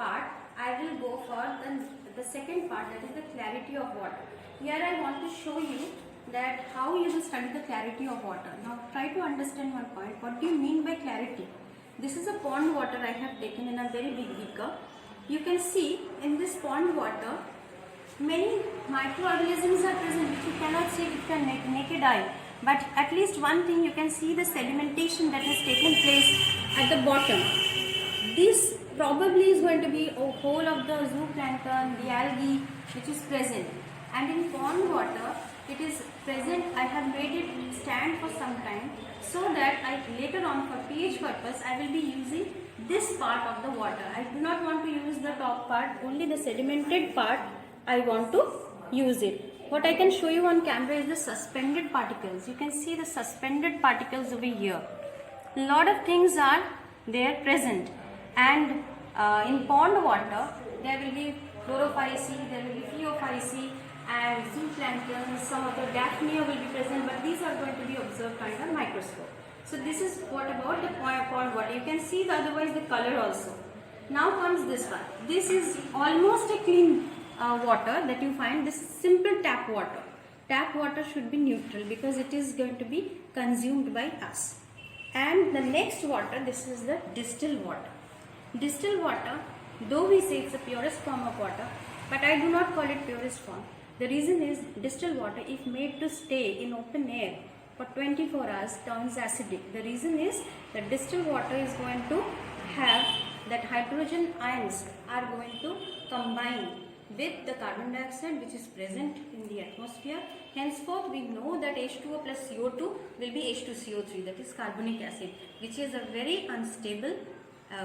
part, I will go for the second part, that is the clarity of water. Here I want to show you that how you will study the clarity of water. Now try to understand one point. What do you mean by clarity? This is a pond water I have taken in a very big beaker. You can see in this pond water many microorganisms are present which you cannot see with your naked eye. But at least one thing, you can see the sedimentation that has taken place at the bottom. This probably is going to be a whole of the zooplankton, the algae which is present. And in pond water, it is present. I have made it stand for some time so that later on for pH purpose, I will be using this part of the water. I do not want to use the top part, only the sedimented part I want to use it. What I can show you on camera is the suspended particles. You can see the suspended particles over here. A lot of things are there present, and in pond water there will be chlorophyceae, there will be pheophyceae and zooplankton, some of the daphnia will be present, but these are going to be observed under microscope. So this is what about the pond water. You can see otherwise the color also. Now comes this one. This is almost a clean water that you find. This is simple tap water. Tap water should be neutral because it is going to be consumed by us. And the next water, this is the distilled water. Distilled water, though we say it's the purest form of water, but I do not call it purest form. The reason is distilled water, if made to stay in open air for 24 hours, turns acidic. The reason is that distilled water is going to have that hydrogen ions are going to combine with the carbon dioxide which is present in the atmosphere. Henceforth, we know that H2O plus CO2 will be H2CO3, that is carbonic acid, which is a very unstable,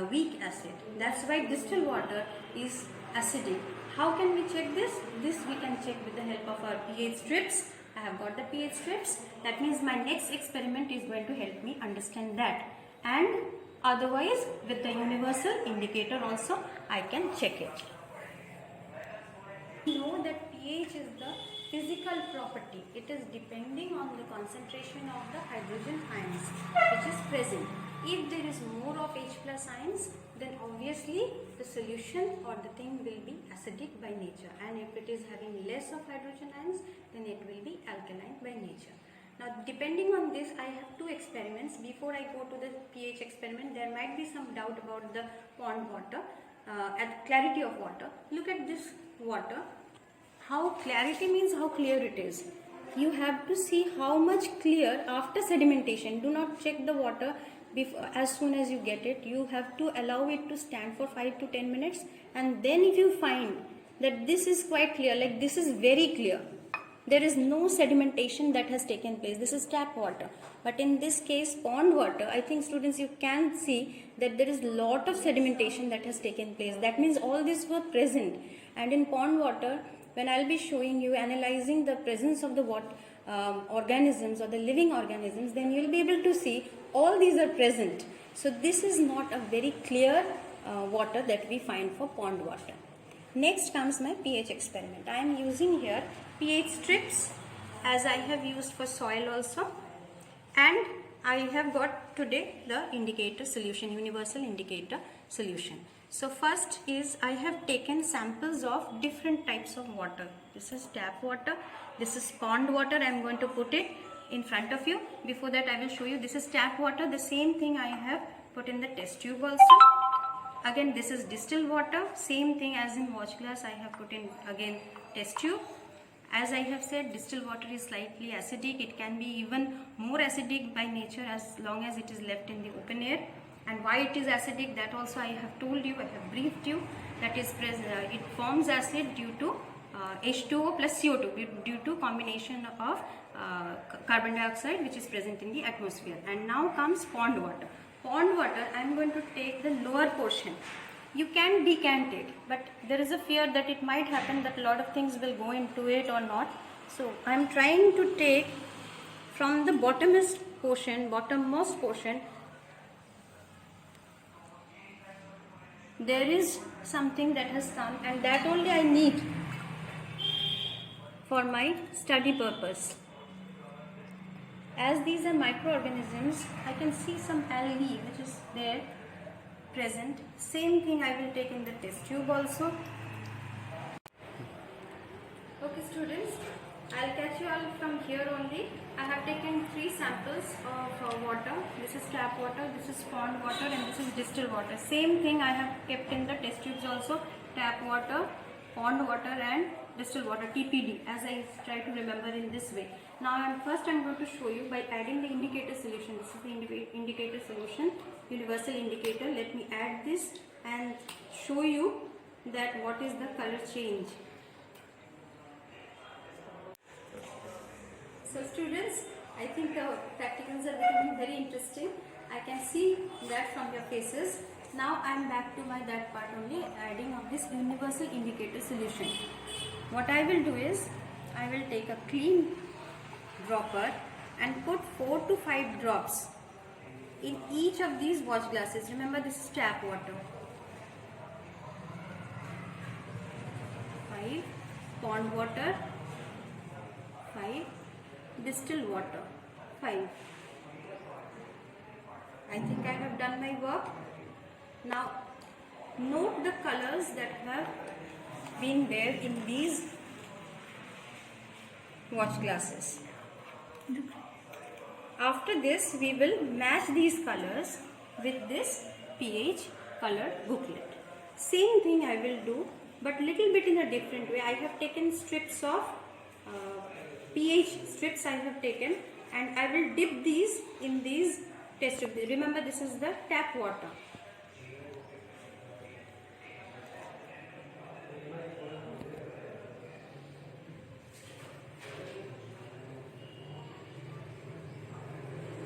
weak acid. That's why distilled water is acidic. How can we check this? This we can check with the help of our pH strips. I have got the pH strips. That means my next experiment is going to help me understand that. And otherwise, with the universal indicator also, I can check it. We know that pH is the physical property. It is depending on the concentration of the hydrogen ions which is present. If there is more of H plus ions, then obviously the solution or the thing will be acidic by nature, and if it is having less of hydrogen ions, then it will be alkaline by nature. Now depending on this, I have two experiments. Before I go to the pH experiment, there might be some doubt about the pond water, at clarity of water. Look at this water. How clarity means how clear it is. You have to see how much clear after sedimentation. Do not check the water as soon as you get it. You have to allow it to stand for 5 to 10 minutes, and then if you find that this is quite clear, like this is very clear, there is no sedimentation that has taken place. This is tap water. But in this case, pond water, I think students, you can see that there is a lot of sedimentation that has taken place. That means all these were present. And in pond water, when I'll be showing you analyzing the presence of the organisms or the living organisms, then you'll be able to see all these are present. So this is not a very clear water that we find for pond water. Next comes my pH experiment. I am using here pH strips as I have used for soil also, and I have got today the indicator solution, universal indicator solution. So first is I have taken samples of different types of water. This is tap water, this is pond water. I am going to put it in front of you. Before that, I will show you. This is tap water. The same thing I have put in the test tube also. Again, this is distilled water. Same thing as in watch glass, I have put in again test tube. As I have said, distilled water is slightly acidic. It can be even more acidic by nature as long as it is left in the open air. And why it is acidic, that also I have told you, I have briefed you. That is, it forms acid due to H2O plus CO2, due to combination of carbon dioxide which is present in the atmosphere. And now comes pond water. Pond water, I am going to take the lower portion. You can decant it, but there is a fear that it might happen that a lot of things will go into it or not. So I am trying to take from the bottommost portion. There is something that has come, and that only I need for my study purpose. As these are microorganisms, I can see some algae which is there present. Same thing I will take in the test tube also. Okay students, I'll catch you all from here only. I have taken 3 samples of water. This is tap water, this is pond water, and this is distilled water. Same thing I have kept in the test tubes also. Tap water, pond water and distilled water, TPD, as I try to remember in this way. Now I'm going to show you by adding the indicator solution. This is the indicator solution, universal indicator. Let me add this and show you that what is the color change. So students, I think the practicals are becoming very interesting. I can see that from your faces. Now I am back to that part only, adding of this universal indicator solution. What I will do is, I will take a clean dropper and put 4 to 5 drops in each of these watch glasses. Remember, this is tap water. 5 pond water, 5 distilled water, 5. I think I have done my work. Now note the colors that have been there in these watch glasses. After this, we will match these colors with this pH color booklet. Same thing I will do, but little bit in a different way. I have taken strips of pH strips I have taken, and I will dip these in these test tubes. Remember, this is the tap water.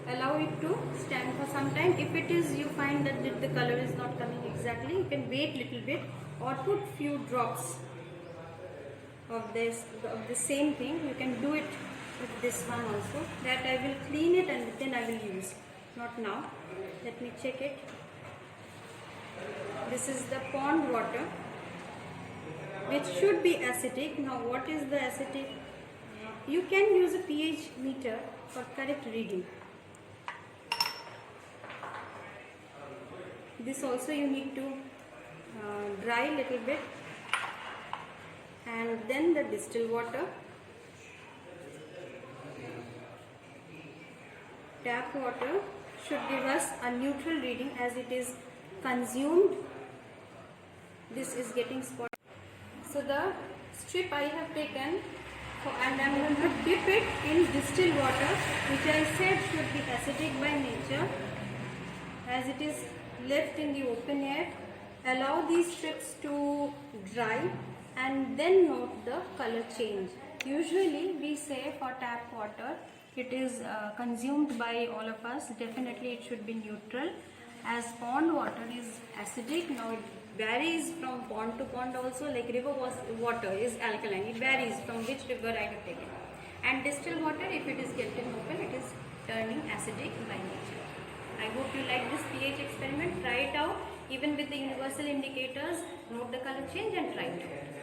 Allow it to stand for some time. If it is, you find that the color is not coming exactly, you can wait little bit or put few drops of the same thing. You can do it with this one also. That I will clean it and then I will use. Not now. Let me check it. This is the pond water, which should be acidic. Now what is the acidic? You can use a pH meter for correct reading. This also you need to dry a little bit. And then the distilled water, tap water should give us a neutral reading as it is consumed. This is getting spotted. So the strip I have taken and I am going to dip it in distilled water, which I said should be acidic by nature, as it is left in the open air. Allow these strips to dry and then note the color change. Usually we say for tap water, it is consumed by all of us. Definitely it should be neutral. As pond water is acidic, now it varies from pond to pond also, like river water is alkaline. It varies from which river I have taken. And distilled water, if it is kept in open, it is turning acidic by nature. I hope you like this pH experiment. Try it out. Even with the universal indicators, note the color change and try it out.